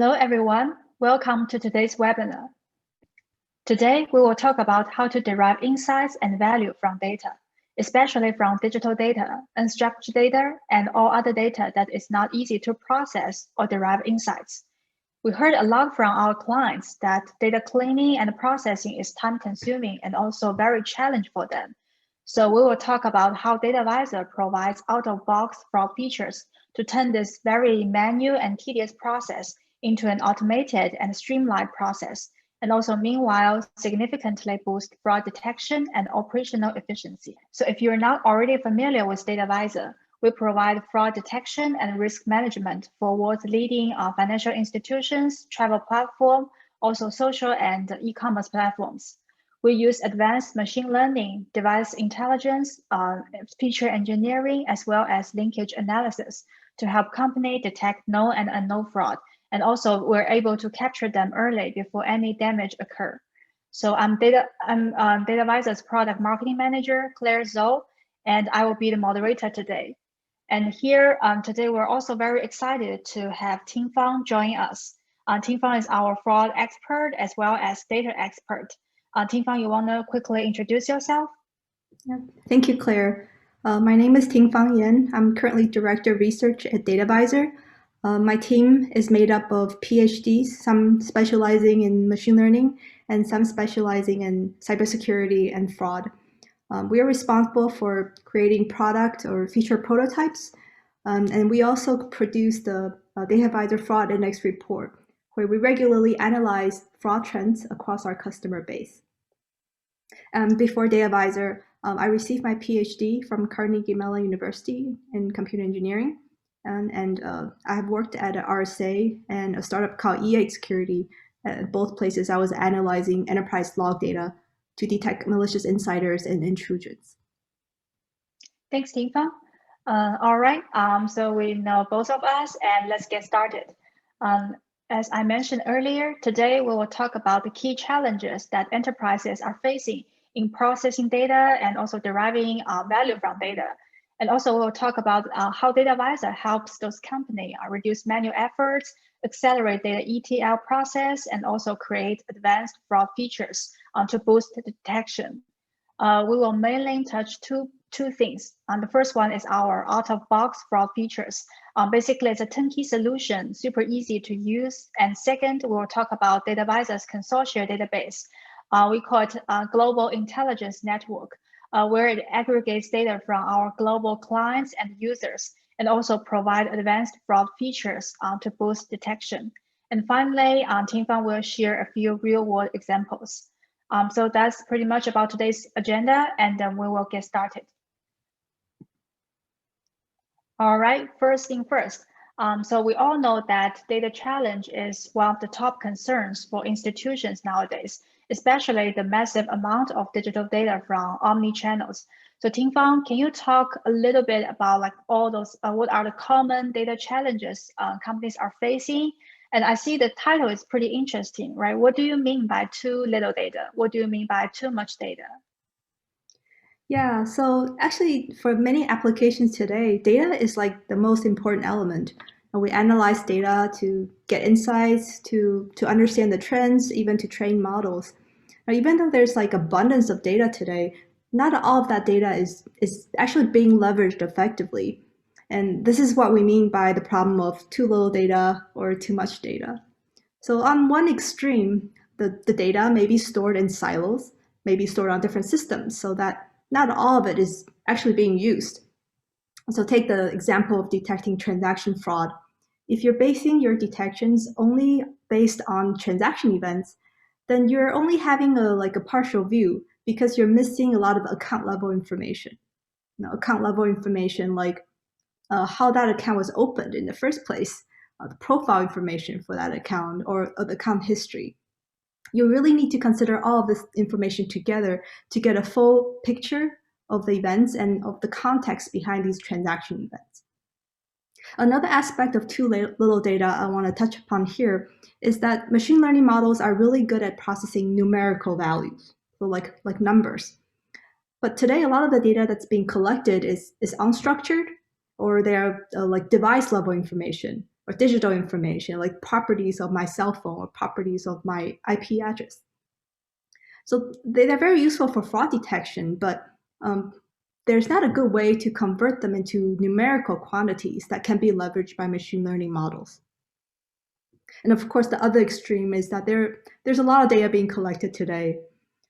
Hello, everyone. Welcome to today's webinar. Today, we will talk about how to derive insights and value from data, especially from digital data, unstructured data, and all other data that is not easy to process or derive insights. We heard a lot from our clients that data cleaning and processing is time-consuming and also very challenging for them. So we will talk about how DataVisor provides out-of-box fraud features to turn this very manual and tedious process into an automated and streamlined process, and also meanwhile significantly boost fraud detection and operational efficiency. So if you're not already familiar with DataVisor, we provide fraud detection and risk management for world's leading financial institutions, travel platform, also social and e-commerce platforms. We use advanced machine learning, device intelligence, feature engineering, as well as linkage analysis to help companies detect known and unknown fraud. And also we're able to capture them early before any damage occur. So I'm DataVisor's product marketing manager, Claire Zhou, and I will be the moderator today. And here today, we're also very excited to have Ting-Fang join us. Ting-Fang is our fraud expert as well as data expert. Ting-Fang, you want to quickly introduce yourself? Yeah. Thank you, Claire. My name is Ting-Fang Yan. I'm currently Director of Research at DataVisor. My team is made up of PhDs, some specializing in machine learning and some specializing in cybersecurity and fraud. We are responsible for creating product or feature prototypes, and we also produce the DataVisor Fraud Index report, where we regularly analyze fraud trends across our customer base. Before DataVisor, I received my PhD from Carnegie Mellon University in computer engineering, and I have worked at RSA and a startup called E8 Security. At both places, I was analyzing enterprise log data to detect malicious insiders and intrusions. Thanks, Ting-Fang. All right, so we know both of us, and let's get started. As I mentioned earlier, today we will talk about the key challenges that enterprises are facing in processing data and also deriving value from data. And also we'll talk about how DataVisor helps those companies reduce manual efforts, accelerate data ETL process, and also create advanced fraud features to boost the detection. We will mainly touch two things. The first one is our out-of-box fraud features. Basically, it's a turnkey solution, super easy to use. And second, we'll talk about DataVisor's consortium database. We call it Global Intelligence Network, where it aggregates data from our global clients and users, and also provide advanced fraud features to boost detection. And finally, Ting-Fang will share a few real-world examples. So that's pretty much about today's agenda, and then we will get started. All right, first thing first. So we all know that data challenge is one of the top concerns for institutions nowadays, especially the massive amount of digital data from omni-channels. So Ting-Fang, can you talk a little bit about like all those, what are the common data challenges companies are facing? And I see the title is pretty interesting, right? What do you mean by too little data? What do you mean by too much data? Yeah, so actually for many applications today, data is like the most important element. And we analyze data to get insights, to understand the trends, even to train models. Now, even though there's like abundance of data today, not all of that data is actually being leveraged effectively. And this is what we mean by the problem of too little data or too much data. So on one extreme, the data may be stored in silos, may be stored on different systems, so that not all of it is actually being used. So take the example of detecting transaction fraud. If you're basing your detections only based on transaction events, then you're only having a partial view because you're missing a lot of account level information. Account level information like how that account was opened in the first place, the profile information for that account, or the account history. You really need to consider all of this information together to get a full picture of the events and of the context behind these transaction events. Another aspect of too little data I want to touch upon here is that machine learning models are really good at processing numerical values, so like numbers. But today, a lot of the data that's being collected is unstructured, or they're like device level information. or digital information, like properties of my cell phone or properties of my IP address. So they're very useful for fraud detection, but there's not a good way to convert them into numerical quantities that can be leveraged by machine learning models. And of course, the other extreme is that there's a lot of data being collected today.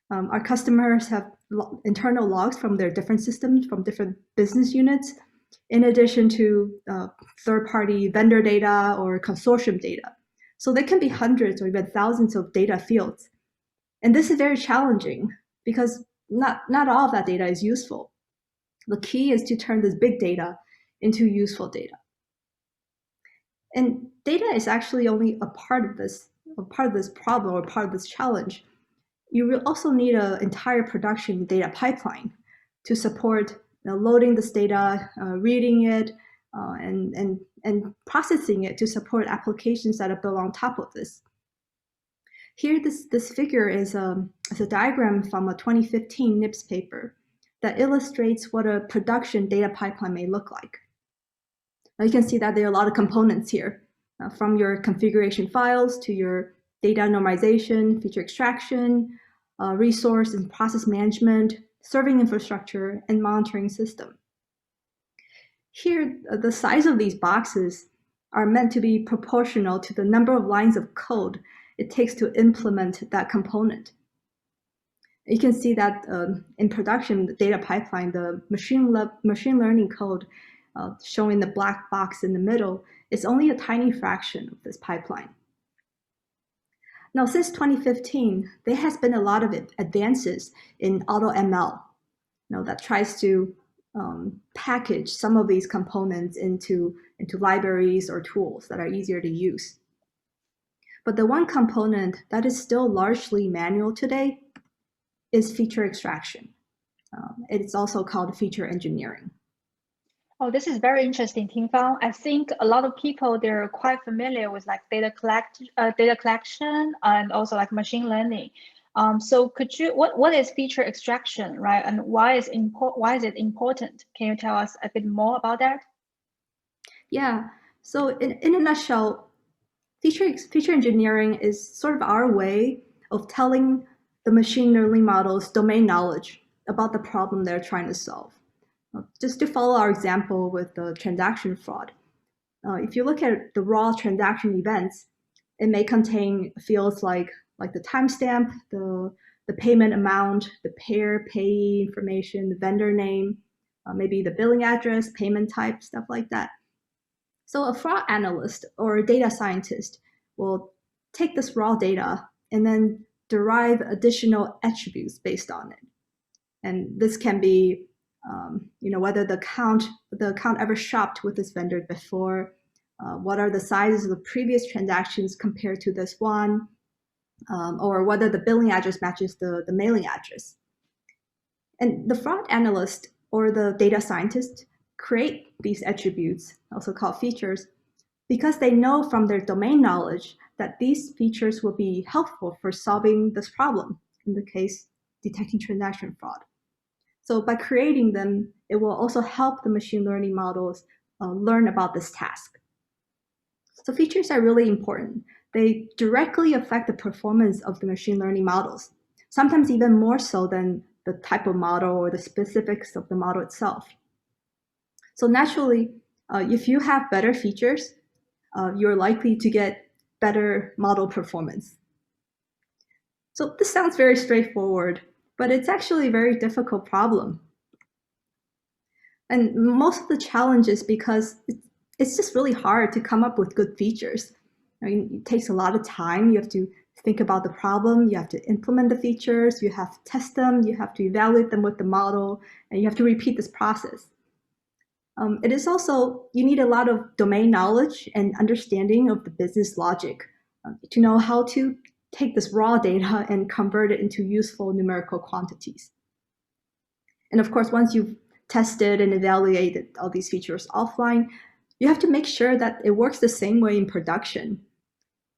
Our customers have internal logs from their different systems, from different business units, in addition to third-party vendor data or consortium data. So there can be hundreds or even thousands of data fields. And this is very challenging because not all of that data is useful. The key is to turn this big data into useful data. And data is actually only a part of this problem or part of this challenge. You will also need an entire production data pipeline to support loading this data, reading it, and processing it to support applications that are built on top of this. Here, this figure is a diagram from a 2015 NIPS paper that illustrates what a production data pipeline may look like. Now you can see that there are a lot of components here, from your configuration files to your data normalization, feature extraction, resource and process management, serving infrastructure, and monitoring system. Here, the size of these boxes are meant to be proportional to the number of lines of code it takes to implement that component. You can see that in production, the data pipeline, the machine learning code shown in the black box in the middle is only a tiny fraction of this pipeline. Now, since 2015, there has been a lot of advances in AutoML, that tries to package some of these components into libraries or tools that are easier to use. But the one component that is still largely manual today is feature extraction. It's also called feature engineering. Oh, this is very interesting, Ting-Fang. I think a lot of people, they're quite familiar with like data collection and also like machine learning. So could you, what is feature extraction, right? And why is it important? Can you tell us a bit more about that? Yeah, so in a nutshell, feature engineering is sort of our way of telling the machine learning models domain knowledge about the problem they're trying to solve. Just to follow our example with the transaction fraud, if you look at the raw transaction events, it may contain fields like the timestamp, the payment amount, the payer, payee information, the vendor name, maybe the billing address, payment type, stuff like that. So a fraud analyst or a data scientist will take this raw data and then derive additional attributes based on it. And this can be whether the account ever shopped with this vendor before, what are the sizes of the previous transactions compared to this one, or whether the billing address matches the mailing address. And the fraud analyst or the data scientist create these attributes, also called features, because they know from their domain knowledge that these features will be helpful for solving this problem, in the case, detecting transaction fraud. So by creating them, it will also help the machine learning models learn about this task. So features are really important. They directly affect the performance of the machine learning models, sometimes even more so than the type of model or the specifics of the model itself. So naturally, if you have better features, you're likely to get better model performance. So this sounds very straightforward, but it's actually a very difficult problem. And most of the challenge is because it's just really hard to come up with good features. I mean, it takes a lot of time. You have to think about the problem, you have to implement the features, you have to test them, you have to evaluate them with the model, and you have to repeat this process. It is also, you need a lot of domain knowledge and understanding of the business logic to know how to take this raw data and convert it into useful numerical quantities. And of course, once you've tested and evaluated all these features offline, you have to make sure that it works the same way in production.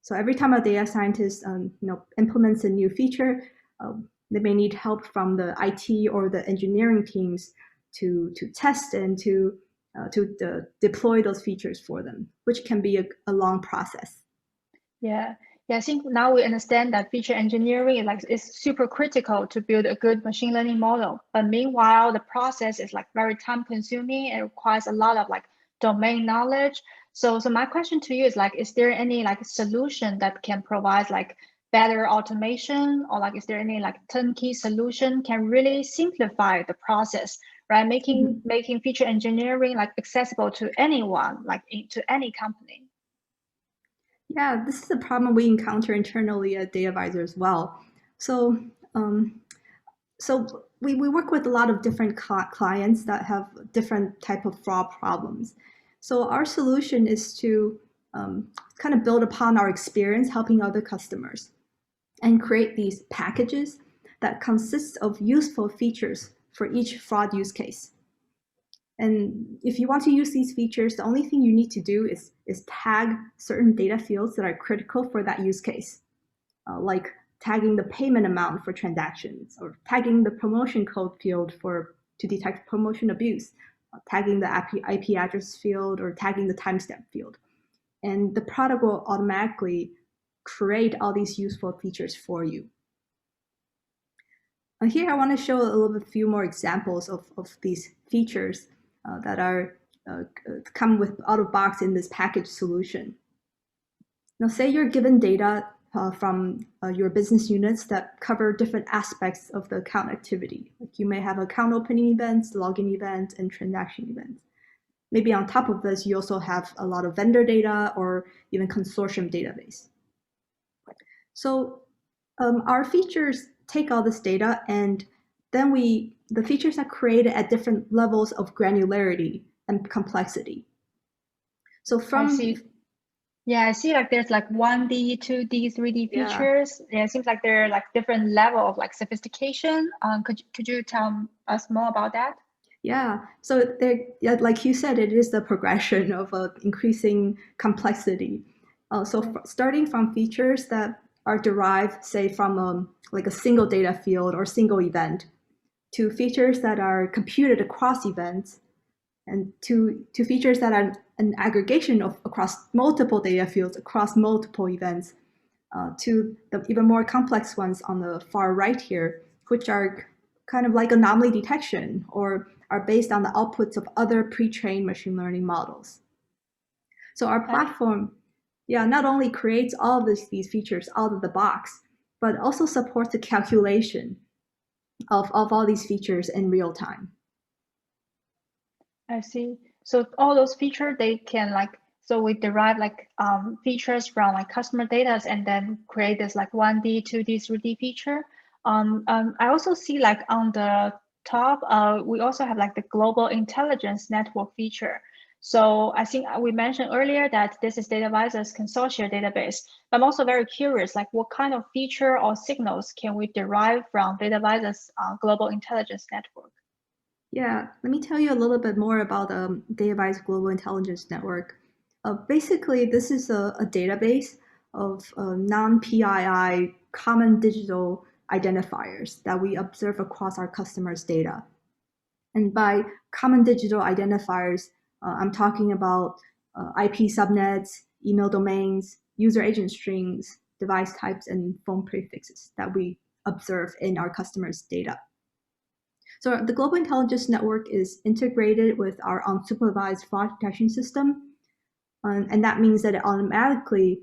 So every time a data scientist implements a new feature, they may need help from the IT or the engineering teams to test and to deploy those features for them, which can be a long process. Yeah. Yeah, I think now we understand that feature engineering is super critical to build a good machine learning model. But meanwhile, the process is very time consuming and requires a lot of domain knowledge. So my question to you is there any solution that can provide better automation, or is there any turnkey solution can really simplify the process, right? Making feature engineering accessible to anyone, to any company. Yeah, this is a problem we encounter internally at DataVisor as well. So, we work with a lot of different clients that have different type of fraud problems. So our solution is to kind of build upon our experience helping other customers and create these packages that consist of useful features for each fraud use case. And if you want to use these features, the only thing you need to do is tag certain data fields that are critical for that use case, like tagging the payment amount for transactions, or tagging the promotion code field to detect promotion abuse, tagging the IP address field, or tagging the timestamp field. And the product will automatically create all these useful features for you. And here I want to show a few more examples of these features that are come with out of box in this package solution. Now, say you're given data from your business units that cover different aspects of the account activity. Like you may have account opening events, login events, and transaction events. Maybe on top of this, you also have a lot of vendor data or even consortium database. So our features take all this data, and then the features are created at different levels of granularity and complexity. So from I see. Yeah, I see there's 1D, 2D, 3D features. Yeah, it seems there are different level of sophistication. Could you tell us more about that? Yeah, so like you said, it is the progression of increasing complexity. Starting from features that are derived, say, from a single data field or single event, to features that are computed across events, and to features that are an aggregation across multiple data fields, across multiple events, to the even more complex ones on the far right here, which are kind of like anomaly detection or are based on the outputs of other pre-trained machine learning models. So our platform, not only creates all of these features out of the box, but also supports the calculation of all these features in real time. I see. So all those features, they can so we derive features from customer data and then create this 1D, 2D, 3D feature. I also see on the top, we also have the global intelligence network feature. So I think we mentioned earlier that this is DataVisor's consortium database. I'm also very curious, what kind of feature or signals can we derive from DataVisor's global intelligence network? Yeah, let me tell you a little bit more about DataVisor Global Intelligence Network. Basically, this is a database of non-PII common digital identifiers that we observe across our customers' data. And by common digital identifiers, I'm talking about IP subnets, email domains, user agent strings, device types, and phone prefixes that we observe in our customers' data. So the Global Intelligence Network is integrated with our unsupervised fraud detection system. And that means that it automatically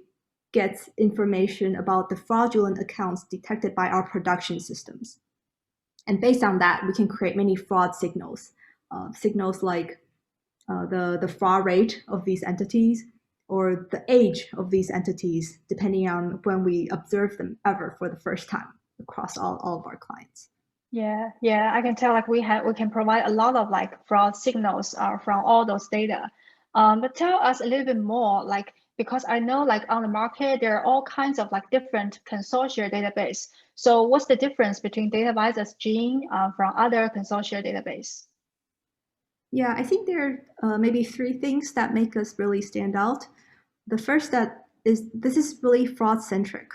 gets information about the fraudulent accounts detected by our production systems. And based on that, we can create many fraud signals. Signals like the fraud rate of these entities or the age of these entities, depending on when we observe them ever for the first time across all of our clients. Yeah, I can tell we can provide a lot of fraud signals from all those data. But tell us a little bit more, because I know on the market there are all kinds of different consortia database. So what's the difference between DataVisor's Gene from other consortia database? Yeah, I think there are maybe three things that make us really stand out. The first this is really fraud centric.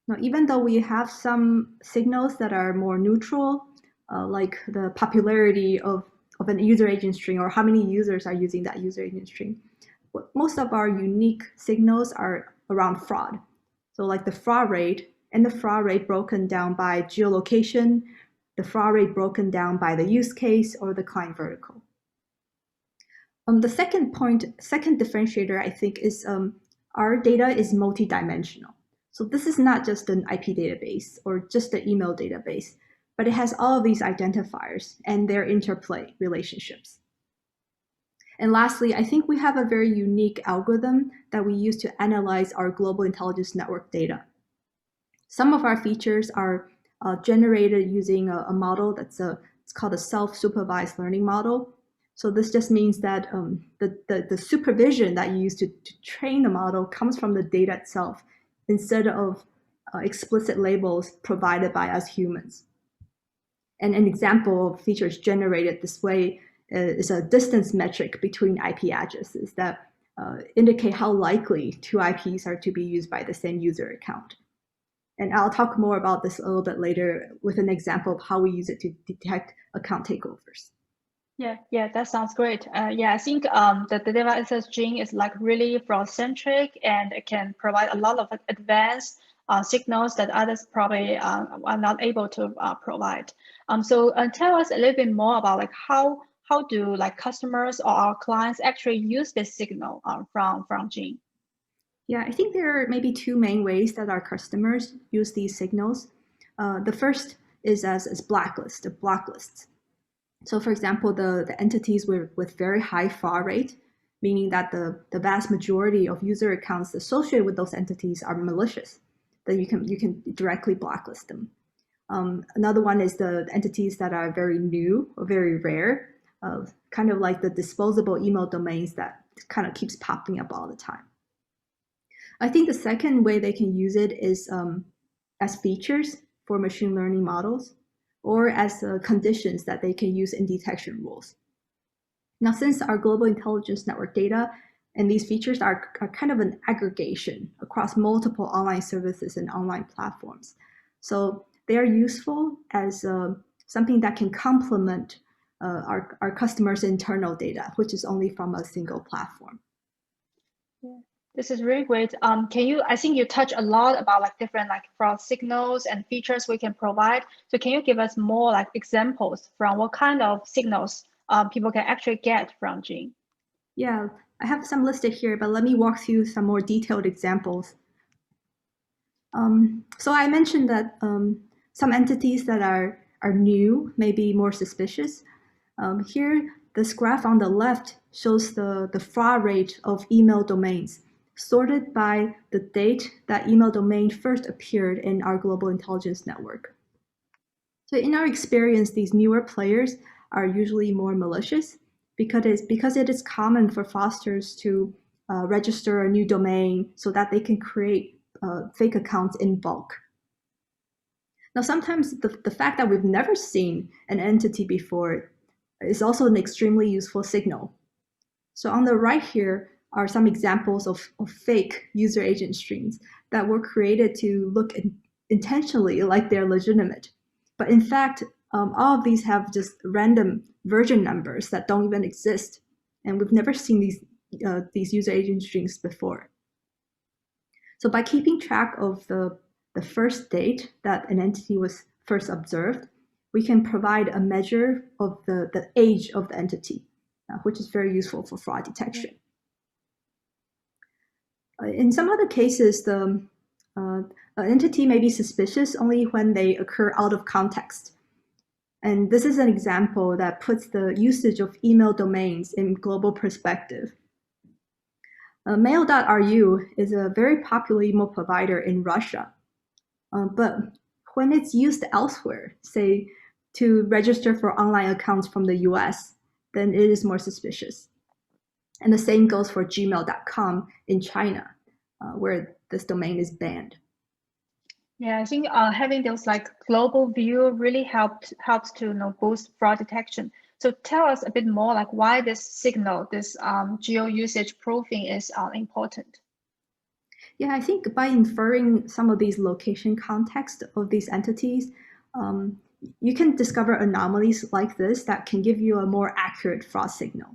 Now, even though we have some signals that are more neutral, like the popularity of an user agent string, or how many users are using that user agent string. Most of our unique signals are around fraud. So like the fraud rate, and the fraud rate broken down by geolocation, the fraud rate broken down by the use case or the client vertical. The second differentiator, I think, is our data is multidimensional. So this is not just an IP database or just an email database, but it has all of these identifiers and their interplay relationships. And lastly, I think we have a very unique algorithm that we use to analyze our global intelligence network data. Some of our features are generated using a model it's called a self-supervised learning model. So this just means that the supervision that you use to train the model comes from the data itself instead of explicit labels provided by us humans. And an example of features generated this way is a distance metric between IP addresses that indicate how likely two IPs are to be used by the same user account. And I'll talk more about this a little bit later with an example of how we use it to detect account takeovers. Yeah, that sounds great. I think the DataVisor Gene is like really fraud-centric, and it can provide a lot of advanced signals that others probably are not able to provide. So tell us a little bit more about like how do like customers or our clients actually use this signal from Gene? Yeah, I think there are maybe two main ways that our customers use these signals. The first is as blacklists. So for example, the entities with very high fraud rate, meaning that the vast majority of user accounts associated with those entities are malicious, then you can directly blacklist them. Another one is the entities that are very new or very rare, kind of like the disposable email domains that kind of keeps popping up all the time. I think the second way they can use it is as features for machine learning models, or as conditions that they can use in detection rules. Now, since our global intelligence network data and these features are kind of an aggregation across multiple online services and online platforms, so they are useful as something that can complement our customers' internal data, which is only from a single platform. Yeah. This is really great. I think you touch a lot about like different like fraud signals and features we can provide. So can you give us more like examples from what kind of signals people can actually get from Gene? Yeah, I have some listed here, but let me walk through some more detailed examples. So I mentioned that some entities that are new may be more suspicious. Here, this graph on the left shows the fraud rate of email domains, sorted by the date that email domain first appeared in our global intelligence network. So in our experience, these newer players are usually more malicious because it is common for fraudsters to register a new domain so that they can create fake accounts in bulk. Now, sometimes the fact that we've never seen an entity before is also an extremely useful signal. So on the right here are some examples of fake user agent streams that were created to look intentionally like they're legitimate. But in fact, all of these have just random version numbers that don't even exist. And we've never seen these user agent streams before. So by keeping track of the first date that an entity was first observed, we can provide a measure of the age of the entity, which is very useful for fraud detection. In some other cases, an entity may be suspicious only when they occur out of context. And this is an example that puts the usage of email domains in global perspective. Mail.ru is a very popular email provider in Russia. But when it's used elsewhere, say to register for online accounts from the US, then it is more suspicious. And the same goes for gmail.com in China, where this domain is banned. Yeah, I think having those like global view really helps to boost fraud detection. So tell us a bit more like why this signal, this geo usage proofing is important. Yeah, I think by inferring some of these location context of these entities, you can discover anomalies like this that can give you a more accurate fraud signal.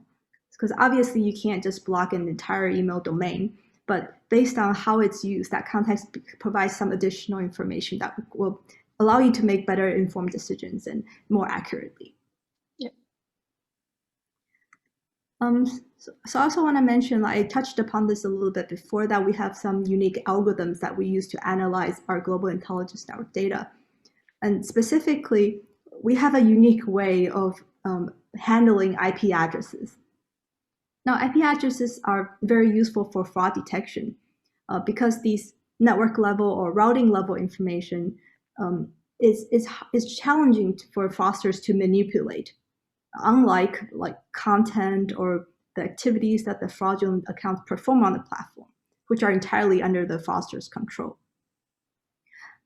Because obviously you can't just block an entire email domain, but based on how it's used, that context provides some additional information that will allow you to make better informed decisions and more accurately. Yeah. So I also want to mention, I touched upon this a little bit before, that we have some unique algorithms that we use to analyze our global intelligence network data. And specifically, we have a unique way of handling IP addresses. Now, IP addresses are very useful for fraud detection because these network level or routing level information is challenging for fraudsters to manipulate, unlike like content or the activities that the fraudulent accounts perform on the platform, which are entirely under the fraudster's control.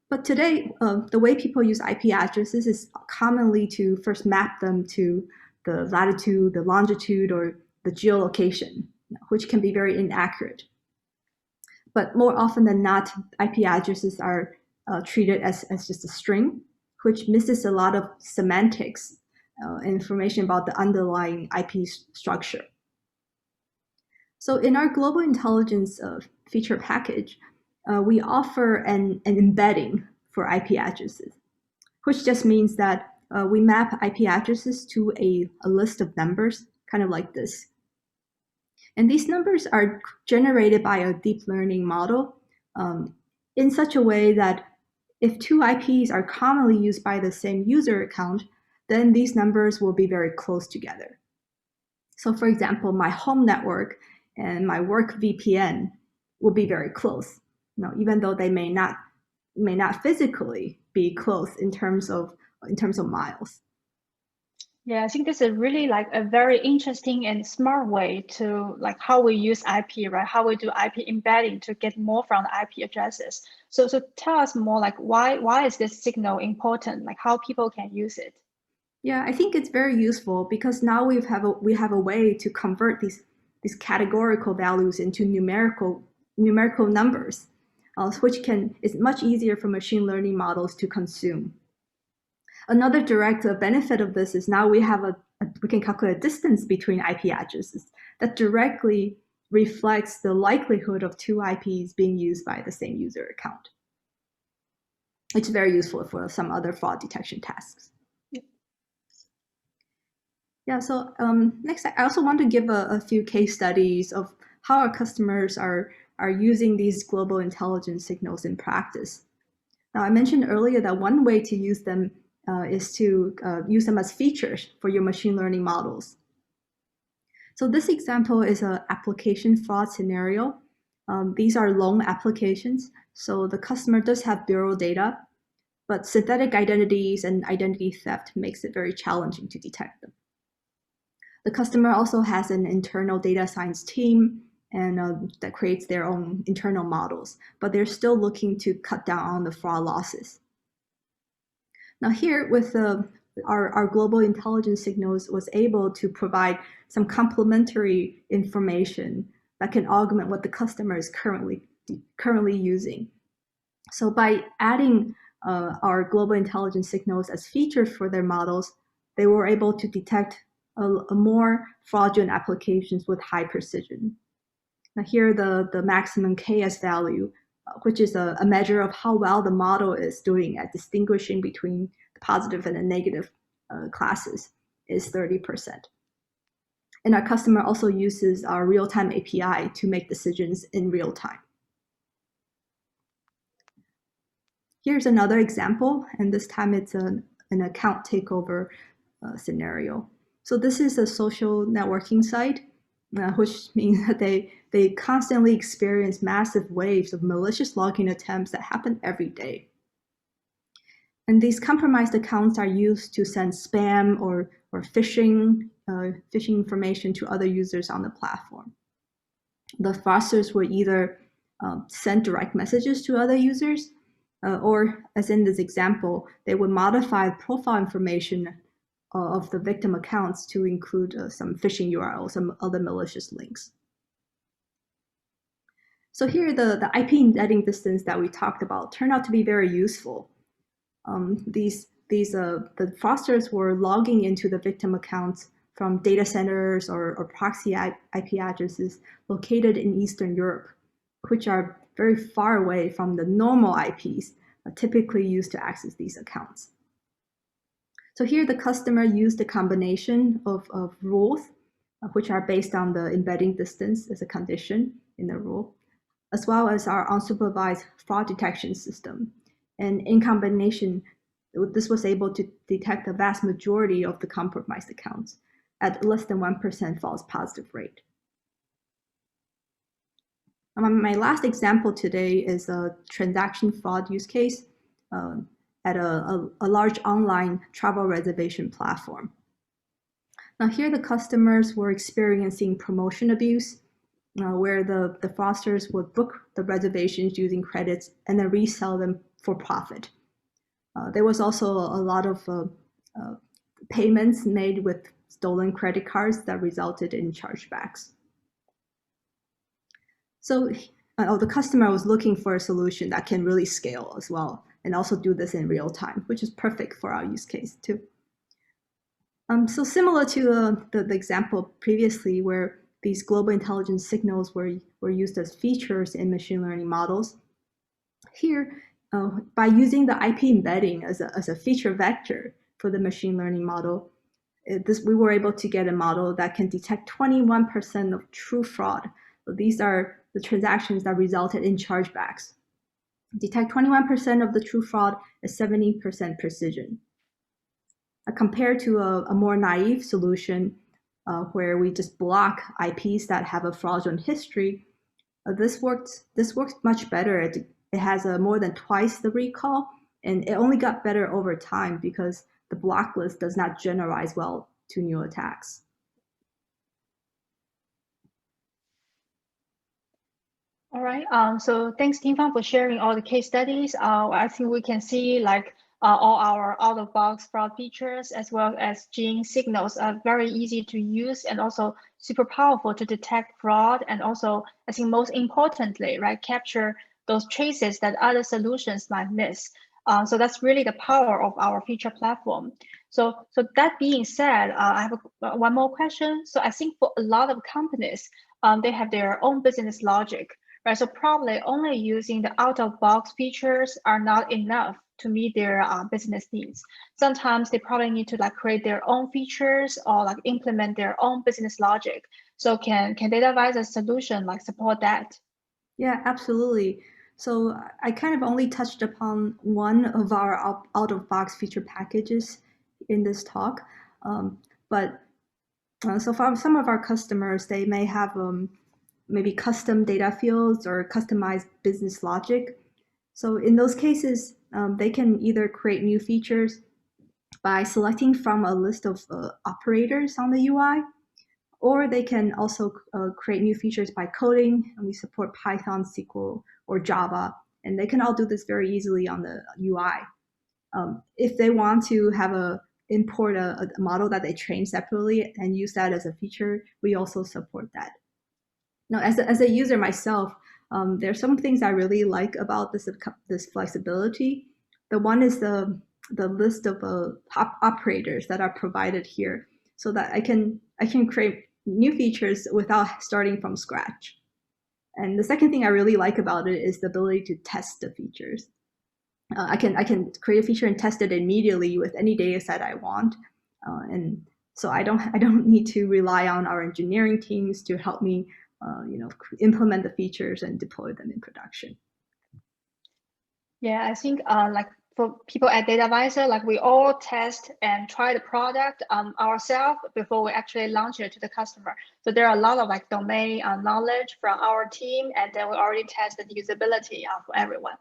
But today, the way people use IP addresses is commonly to first map them to the latitude, the longitude, or the geolocation, which can be very inaccurate. But more often than not, IP addresses are treated as just a string, which misses a lot of semantics, information about the underlying IP structure. So in our global intelligence feature package, we offer an embedding for IP addresses, which just means that we map IP addresses to a list of numbers, kind of like this. And these numbers are generated by a deep learning model in such a way that if two IPs are commonly used by the same user account, then these numbers will be very close together. So for example, my home network and my work VPN will be very close, even though they may not physically be close in terms of miles. Yeah, I think this is really like a very interesting and smart way to like how we use IP, right? How we do IP embedding to get more from the IP addresses. So tell us more like why is this signal important? Like how people can use it? Yeah, I think it's very useful because now we have a way to convert these categorical values into numerical numbers, which is much easier for machine learning models to consume. Another direct benefit of this is now we can calculate a distance between IP addresses that directly reflects the likelihood of two IPs being used by the same user account. It's very useful for some other fraud detection tasks. Yeah, so next, I also want to give a few case studies of how our customers are using these global intelligence signals in practice. Now, I mentioned earlier that one way to use them is to use them as features for your machine learning models. So this example is an application fraud scenario. These are loan applications, so the customer does have bureau data, but synthetic identities and identity theft makes it very challenging to detect them. The customer also has an internal data science team and that creates their own internal models, but they're still looking to cut down on the fraud losses. Now here with our global intelligence signals was able to provide some complementary information that can augment what the customer is currently using. So by adding our global intelligence signals as features for their models, they were able to detect a more fraudulent applications with high precision. Now here the maximum KS value, which is a measure of how well the model is doing at distinguishing between the positive and the negative classes, is 30%. And our customer also uses our real-time API to make decisions in real time. Here's another example, and this time it's an account takeover scenario. So this is a social networking site, which means that they constantly experience massive waves of malicious login attempts that happen every day. And these compromised accounts are used to send spam or phishing information to other users on the platform. The fraudsters would either send direct messages to other users, or as in this example, they would modify profile information of the victim accounts to include some phishing URLs, some other malicious links. So here, the IP embedding distance that we talked about turned out to be very useful. The the fraudsters were logging into the victim accounts from data centers or proxy IP addresses located in Eastern Europe, which are very far away from the normal IPs typically used to access these accounts. So here the customer used a combination of rules, which are based on the embedding distance as a condition in the rule, as well as our unsupervised fraud detection system. And in combination, this was able to detect the vast majority of the compromised accounts at less than 1% false positive rate. My last example today is a transaction fraud use case at a large online travel reservation platform. Now here the customers were experiencing promotion abuse, where the fraudsters would book the reservations using credits and then resell them for profit. There was also a lot of payments made with stolen credit cards that resulted in chargebacks. So the customer was looking for a solution that can really scale as well, and also do this in real time, which is perfect for our use case too. So similar to the example previously, where these global intelligence signals were used as features in machine learning models, here, by using the IP embedding as a feature vector for the machine learning model, we were able to get a model that can detect 21% of true fraud. So these are the transactions that resulted in chargebacks. Detect 21% of the true fraud at 70% precision. Compared to a more naive solution where we just block IPs that have a fraudulent history, this works much better. It has more than twice the recall, and it only got better over time because the block list does not generalize well to new attacks. All right. So thanks, Ting-Fang, for sharing all the case studies. I think we can see like all our out-of-box fraud features as well as gene signals are very easy to use and also super powerful to detect fraud. And also, I think most importantly, right, capture those traces that other solutions might miss. So that's really the power of our feature platform. So that being said, I have one more question. So I think for a lot of companies, they have their own business logic. Right, so probably only using the out-of-box features are not enough to meet their business needs. Sometimes they probably need to like create their own features or like implement their own business logic. So can DataVisor solution like support that? Yeah, absolutely. So I kind of only touched upon one of our out-of-box feature packages in this talk, but so for some of our customers, they may have maybe custom data fields or customized business logic. So in those cases, they can either create new features by selecting from a list of operators on the UI, or they can also create new features by coding, and we support Python, SQL, or Java, and they can all do this very easily on the UI. If they want to have import a model that they train separately and use that as a feature, we also support that. Now, as a user myself, there are some things I really like about this flexibility. The one is the list of operators that are provided here, so that I can create new features without starting from scratch. And the second thing I really like about it is the ability to test the features. I can create a feature and test it immediately with any data set I want, and so I don't need to rely on our engineering teams to help me implement the features and deploy them in production. Yeah, I think like for people at DataVisor, like we all test and try the product ourselves before we actually launch it to the customer. So there are a lot of like domain knowledge from our team, and then we already tested the usability for everyone,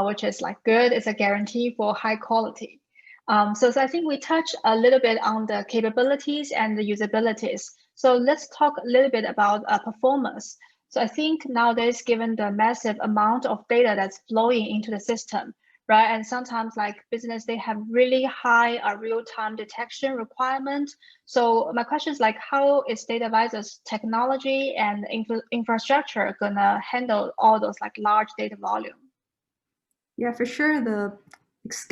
which is like good. It's a guarantee for high quality. So I think we touched a little bit on the capabilities and the usabilities. So let's talk a little bit about performance. So I think nowadays, given the massive amount of data that's flowing into the system, right? And sometimes like business, they have really high real-time detection requirement. So my question is like, how is DataVisor's technology and infrastructure gonna handle all those like large data volume? Yeah, for sure.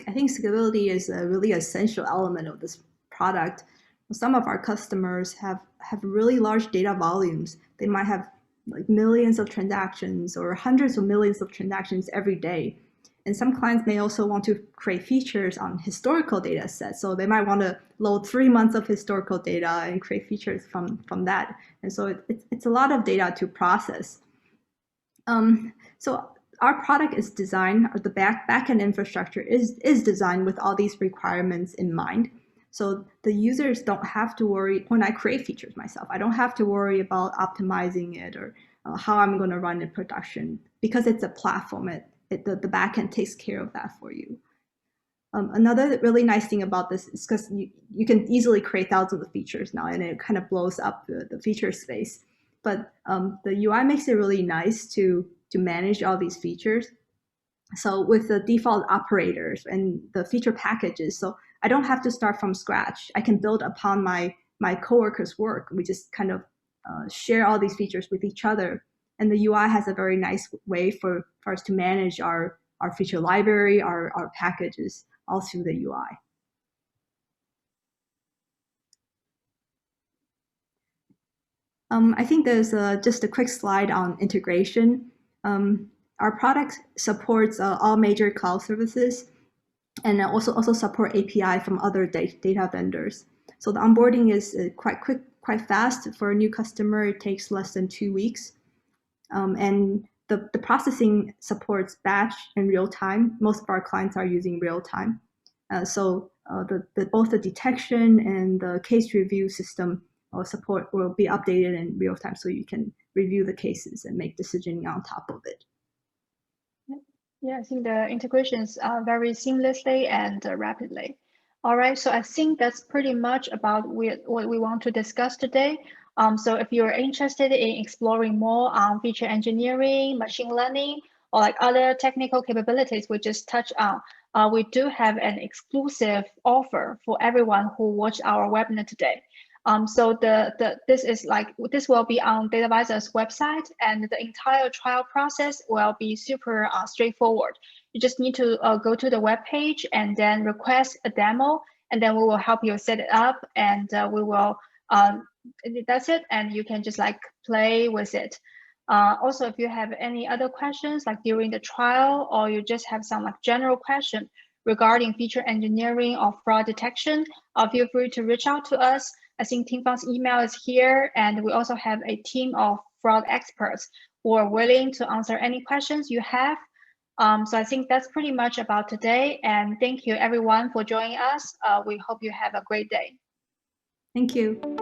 I think scalability is a really essential element of this product. Some of our customers have really large data volumes. They might have like millions of transactions or hundreds of millions of transactions every day. And some clients may also want to create features on historical data sets. So they might want to load 3 months of historical data and create features from that. And so it's a lot of data to process. So our product is designed, or the backend infrastructure is designed with all these requirements in mind. So the users don't have to worry when I create features myself. I don't have to worry about optimizing it or how I'm going to run in production, because it's a platform. The backend takes care of that for you. Another really nice thing about this is because you can easily create thousands of features now, and it kind of blows up the feature space. But the UI makes it really nice to manage all these features. So with the default operators and the feature packages, so I don't have to start from scratch. I can build upon my coworkers' work. We just kind of share all these features with each other. And the UI has a very nice way for us to manage our feature library, our packages, all through the UI. I think there's just a quick slide on integration. Our product supports all major cloud services, and also support API from other data vendors. So the onboarding is quite quick, quite fast. For a new customer, it takes less than 2 weeks. And the processing supports batch and real time. Most of our clients are using real time. So both the detection and the case review system support will be updated in real time, so you can review the cases and make decisioning on top of it. Yeah, I think the integrations are very seamlessly and rapidly. All right, so I think that's pretty much about what we want to discuss today. So if you're interested in exploring more on feature engineering, machine learning, or like other technical capabilities we just touched on, we do have an exclusive offer for everyone who watched our webinar today. So this will be on DataVisor's website, and the entire trial process will be super straightforward. You just need to go to the web page and then request a demo, and then we will help you set it up, and we will that's it, and you can just like play with it. Also, if you have any other questions like during the trial, or you just have some like general question regarding feature engineering or fraud detection, feel free to reach out to us. I think Ting-Fang's email is here, and we also have a team of fraud experts who are willing to answer any questions you have. So I think that's pretty much about today, and thank you everyone for joining us. We hope you have a great day. Thank you.